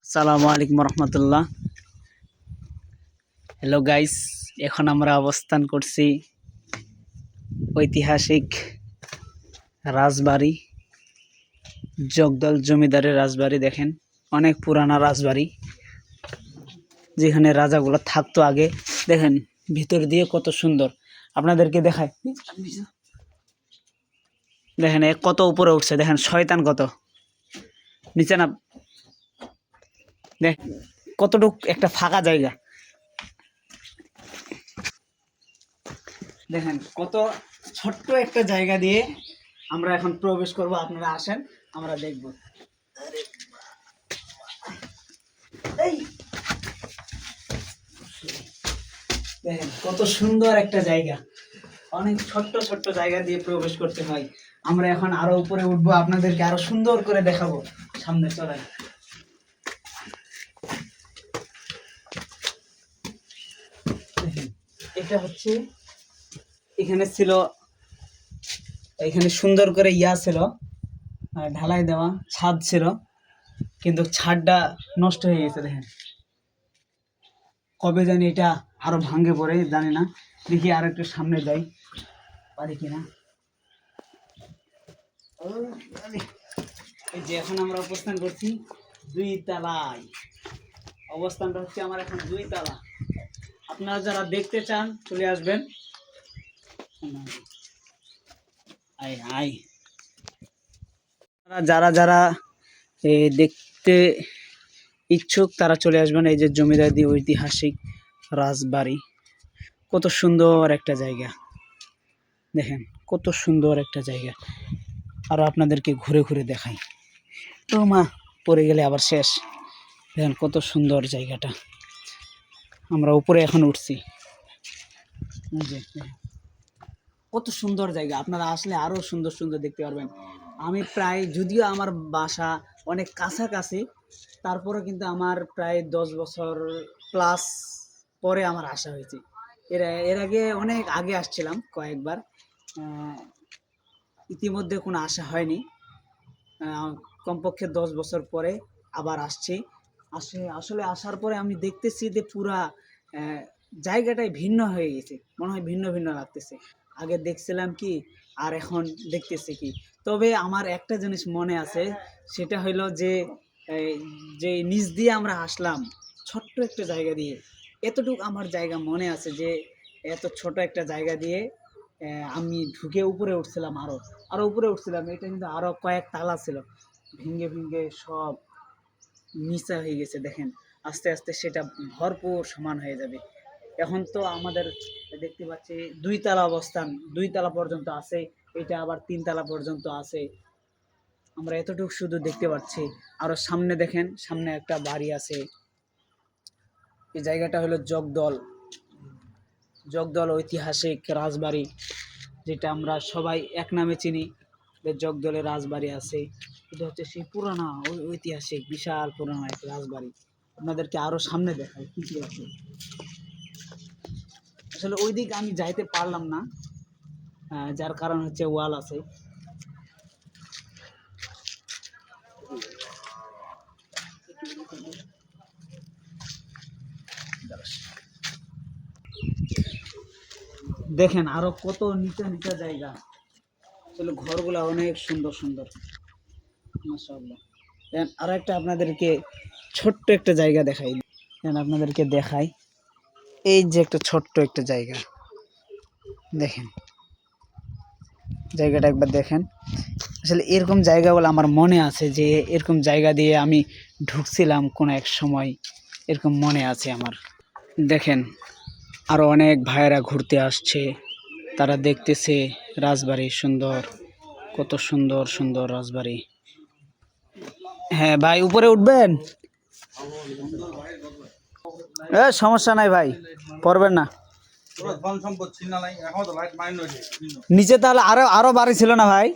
আসসালামু আলাইকুম রহমতুল্লাহ। Hello guys, এখন আমরা অবস্থান করছি ঐতিহাসিক রাজবাড়ি, জগদল জমিদারের রাজবাড়ি। দেখেন, অনেক পুরানা রাজবাড়ি, যেখানে রাজাগুলো থাকতো আগে। দেখেন ভিতর দিয়ে কত সুন্দর, আপনাদেরকে দেখায়। দেখেন কত উপরে উঠছে, দেখেন শয়তান কত নিচে না। দেখ কতটুক একটা ফাঁকা জায়গা, দেখেন কত ছোট্ট একটা জায়গা দিয়ে আমরা এখন প্রবেশ করব। আপনারা আসেন, আমরা দেখব। এই দেখেন কত সুন্দর একটা জায়গা, অনেক ছোট্ট ছোট্ট জায়গা দিয়ে প্রবেশ করতে হয়। আমরা এখন আরো উপরে উঠবো, আপনাদেরকে আরো সুন্দর করে দেখাবো। সামনে চলেন। এটা হচ্ছে, এখানে ছিল, এখানে সুন্দর করে ছিল, ঢালাই দেওয়া ছাদ ছিল, কিন্তু ছাদটা নষ্ট হয়ে গেছে। দেখেন কবে জানি এটা আরো ভাঙে পড়ে, জানি না। দেখি আর একটু সামনে যাই, পারি কিনা। এই যে এখন আমরা অবস্থান করছি 2 তলায়। অবস্থানটা হচ্ছে আমার এখন 2 তলা। আপনারা যারা দেখতে চান চলে আসবেন। যারা যারা দেখতে ইচ্ছুক তারা চলে আসবেন। এই যে জমিদারি ঐতিহাসিক রাজবাড়ি, কত সুন্দর একটা জায়গা। দেখেন কত সুন্দর একটা জায়গা, আরো আপনাদেরকে ঘুরে ঘুরে দেখাই। তো মা, পড়ে গেলে আবার শেষ। দেখেন কত সুন্দর জায়গাটা, আমরা উপরে এখন উঠছি। কত সুন্দর জায়গা, আপনারা আসলে আরো সুন্দর সুন্দর দেখতে পারবেন। আমি প্রায়, যদিও আমার বাসা অনেক কাছাকাছি, তারপরে কিন্তু আমার প্রায় 10 বছর প্লাস পরে আমার আসা হয়েছে। এর আগে অনেক আগে আসছিলাম কয়েকবার, ইতিমধ্যে কোনো আসা হয়নি। কমপক্ষে 10 বছর পরে আবার আসছি। আসলে আসার পরে আমি দেখতেছি যে পুরা জায়গাটাই ভিন্ন হয়ে গেছে, মনে হয় ভিন্ন ভিন্ন লাগতেছে। আগে দেখছিলাম কি আর এখন দেখতেছি কি। তবে আমার একটা জিনিস মনে আছে, সেটা হইলো যে যে নিচ দিয়ে আমরা আসলাম ছোট্ট একটা জায়গা দিয়ে, এতটুকু আমার জায়গা মনে আছে যে এত ছোট একটা জায়গা দিয়ে আমি ঢুকে উপরে উঠছিলাম, আরো আরো উপরে উঠছিলাম। এটা কিন্তু আরো কয়েক তালা ছিল, ভেঙে ভেঙে সব নিচা হয়ে গেছে। দেখেন আস্তে আস্তে সেটা ভরপুর সমান হয়ে যাবে। এখন তো আমাদের দেখতে পাচ্ছি 2 তলা অবস্থান, 2 তলা পর্যন্ত আছে, এটা আবার 3 তলা পর্যন্ত আছে। আমরা এতটুকু শুধু দেখতে পাচ্ছি। আরো সামনে দেখেন, সামনে একটা বাড়ি আছে। এই জায়গাটা হলো জগদল ঐতিহাসিক রাজবাড়ি, যেটা আমরা সবাই এক নামে চিনি, জগদলের রাজবাড়ি আছে। এটা হচ্ছে সেই পুরানা ঐতিহাসিক বিশাল পুরানো এক রাজবাড়ি। আপনাদেরকে আরো সামনে দেখাই কি কি আছে। আসলে ওই দিক আমি যাইতে পারলাম না, যার কারণ হচ্ছে ওয়াল আছে। দেখেন আরো কত নিচা নিচা জায়গা। আসলে ঘরগুলা অনেক সুন্দর সুন্দর, মাশাআল্লাহ। আর একটা আপনাদেরকে ছোট্ট একটা জায়গা দেখাই, আপনাদেরকে দেখাই। এই যে একটা ছোট্ট একটা জায়গা, দেখেন জায়গাটা একবার দেখেন। আসলে এরকম জায়গাগুলো আমার মনে আছে, যে এরকম জায়গা দিয়ে আমি ঢুকছিলাম কোনো এক সময়, এরকম মনে আছে আমার। দেখেন আরো অনেক ভাইয়েরা ঘুরতে আসছে, তারা দেখতেছে রাজবাড়ি সুন্দর, কত সুন্দর সুন্দর রাজবাড়ি। হ্যাঁ ভাই, উপরে উঠবেন? সমস্যা নাই ভাই, পড়বেন না। নিচে তাহলে আরো আরো বাড়ি ছিল না ভাই?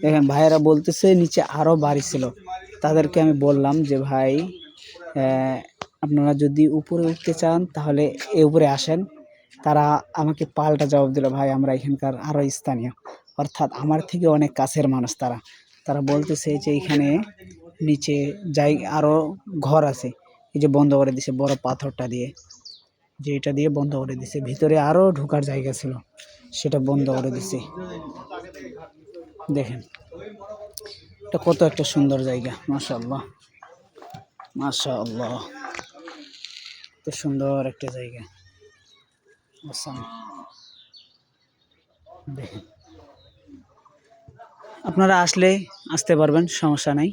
দেখেন ভাইয়েরা বলতেছে নিচে আরো বাড়ি ছিল। তাদেরকে আমি বললাম যে ভাই, আপনারা যদি উপরে উঠতে চান তাহলে এ উপরে আসেন। তারা আমাকে পাল্টা জবাব দিল, ভাই আমরা এখানকার আরো স্থানীয়, অর্থাৎ আমার থেকে অনেক কাছের মানুষ তারা। তারা বলতেছে যে এখানে নিচে আরো ঘর আছে, এই যে বন্ধ করে দিছে বড় পাথরটা দিয়ে, যে এটা দিয়ে বন্ধ করে দিছে। ভিতরে আরো ঢোকার জায়গা ছিল, সেটা বন্ধ করে দিছে। দেখেন এটা কত একটা সুন্দর জায়গা, মাশাআল্লাহ মাশাআল্লাহ, কত সুন্দর একটা জায়গা। দেখেন আপনারা আসতে পারবেন, সমস্যা নাই।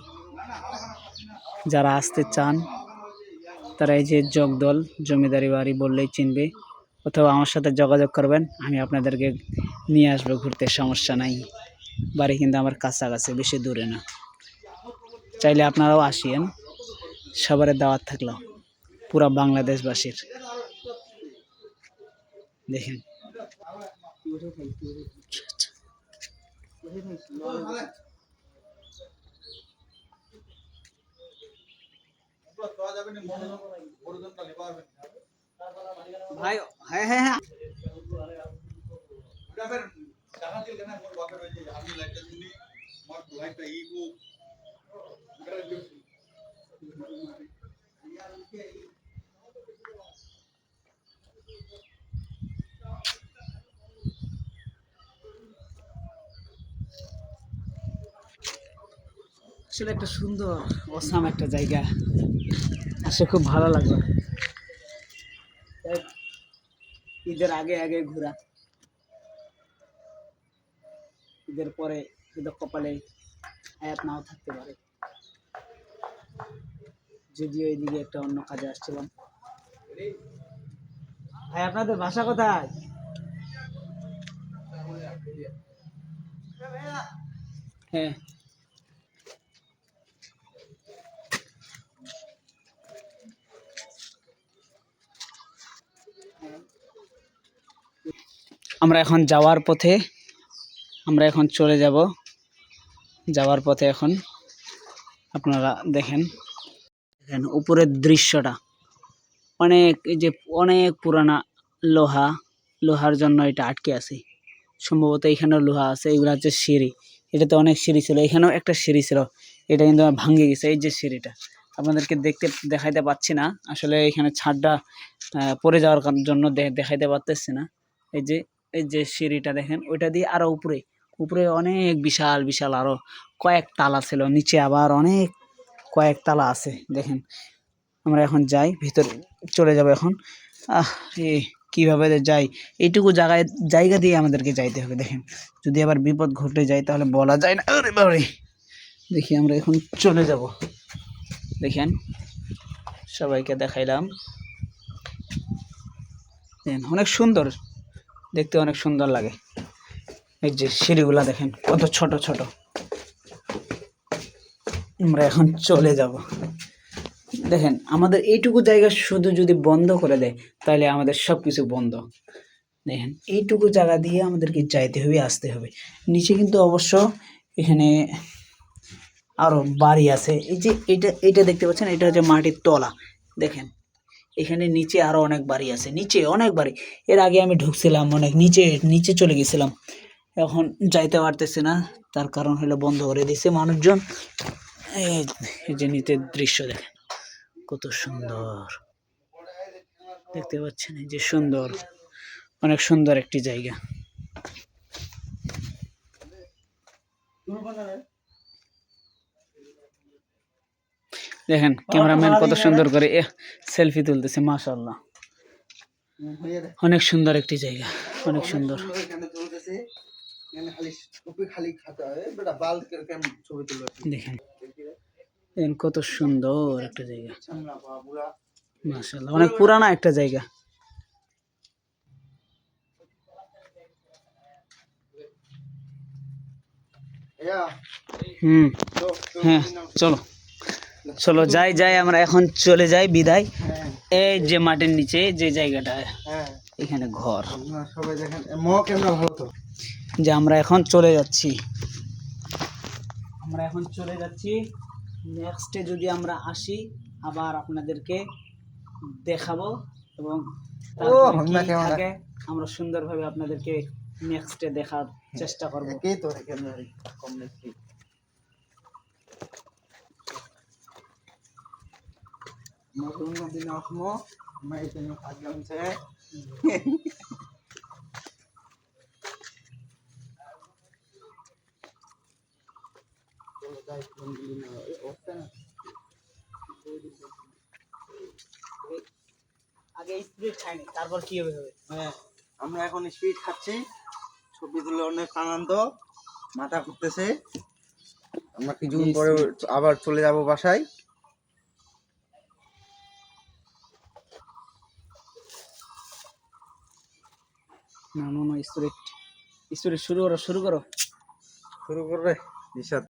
যারা আসতে চান তারা এই যে জগদল জমিদারি বাড়ি বললেই চিনবে, অথবা আমার সাথে যোগাযোগ করবেন, আমি আপনাদেরকে নিয়ে আসবো ঘুরতে, সমস্যা নাই। বাড়ি কিন্তু আমার কাছাকাছি, বেশি দূরে না। চাইলে আপনারাও আসিয়েন, সবার দাওয়াত থাকলো পুরা বাংলাদেশবাসীর। দেখেন ভাই, হ্যাঁ হ্যাঁ হ্যাঁ আসলে একটা সুন্দর অসাম একটা জায়গা, আসলে খুব ভালো লাগলো। ঈদের আগে আগে ঘোরা, ঈদের পরে ঈদের কপালে হায়াত নাও থাকতে পারে, যদিও এইদিকে একটা অন্য কাজে আসছিলাম। ভাই আপনাদের বাসা কোথায়? হ্যাঁ আমরা এখন চলে যাওয়ার পথে এখন আপনারা দেখেন উপরের দৃশ্যটা, এই যে অনেক পুরানা লোহার জন্য এটা আটকে আছে, সম্ভবত এখানেও লোহা আছে। এগুলো হচ্ছে সিঁড়ি, এটাতে অনেক সিঁড়ি ছিল, এখানেও একটা সিঁড়ি ছিল, এটা কিন্তু ভাঙে গেছে। এই যে সিঁড়িটা আপনাদেরকে দেখাইতে পাচ্ছি না, আসলে এখানে ছাদটা পড়ে যাওয়ার জন্য দেখাইতে পারতেছি না। এই যে সিঁড়িটা দেখেন, ওইটা দিয়ে আরো উপরে অনেক বিশাল বিশাল আরো কয়েক তালা ছিল, নিচে আবার অনেক কয়েক তালা আছে। দেখেন আমরা এখন যাই, ভিতরে চলে যাব এখন। কিভাবে যাই, এইটুকু জায়গা দিয়ে আমাদেরকে যাইতে হবে। দেখেন যদি আবার বিপদ ঘটে যায় তাহলে বলা যায় না। আরে বাবারে, দেখি আমরা এখন চলে যাব। দেখেন সবাইকে দেখাইলাম, দেখেন অনেক সুন্দর দেখতে, অনেক সুন্দর লাগে। এই যে সিঁড়িগুলা দেখেন কত ছোট ছোট। আমরা এখন চলে যাব। দেখেন আমাদের এইটুকু জায়গা শুধু যদি বন্ধ করে দেয় তাহলে আমাদের সবকিছু বন্ধ। দেখেন এইটুকু জায়গা দিয়ে আমাদেরকে যাইতে হবে, আসতে হবে। নিচে কিন্তু অবশ্য এখানে আরো বাড়ি আছে। এই যে এটা দেখতে পাচ্ছেন, এটা হচ্ছে মাটির তলা। দেখেন এখানে নিচে আরো অনেক বাড়ি আছে, নিচে অনেক বাড়ি। এর আগে আমি ঢুকছিলাম অনেক নিচে চলে গেছিলাম, এখন যাইতে পারতেছি না, তার কারণ হলো বন্ধ করে দিয়েছে মানুষজন। এই যে নিচের দৃশ্য দেখেন কত সুন্দর দেখতে পাচ্ছেন, এই যে সুন্দর, অনেক সুন্দর একটি জায়গা। দেখেন ক্যামেরাম্যান কত সুন্দর করে সেলফি তুলতেছে, মাশাআল্লাহ, অনেক সুন্দর একটি জায়গা, অনেক সুন্দর। দেখেন কত সুন্দর একটা জায়গা, মাশাআল্লাহ, অনেক পুরানা একটা জায়গা। হ্যাঁ চলো যাই আমরা এখন চলে যাই, বিদায়। এই যে মাটির নিচে যে জায়গাটা, এখানে ঘর, যে আমরা এখন চলে যাচ্ছি। নেক্সটে যদি আমরা আসি আবার আপনাদেরকে দেখাবো, এবং আমরা সুন্দরভাবে আপনাদেরকে নেক্সটে দেখার চেষ্টা করবো। Marunong din ako mo. May ito yung kagam sa. Guys, bumili na. Okay na. আগে স্পিড খাইনি তারপর কি হবে হবে হ্যাঁ, আমরা এখন স্পিড খাচ্ছি। ছবি তুলে অনেক আনন্দ, মাথা ঘুরতেছে। আমরা কিছুক্ষণ পরে আবার চলে যাব বাসায়। না না না স্পিড স্পিড শুরু করো শুরু করবে নিশাদ।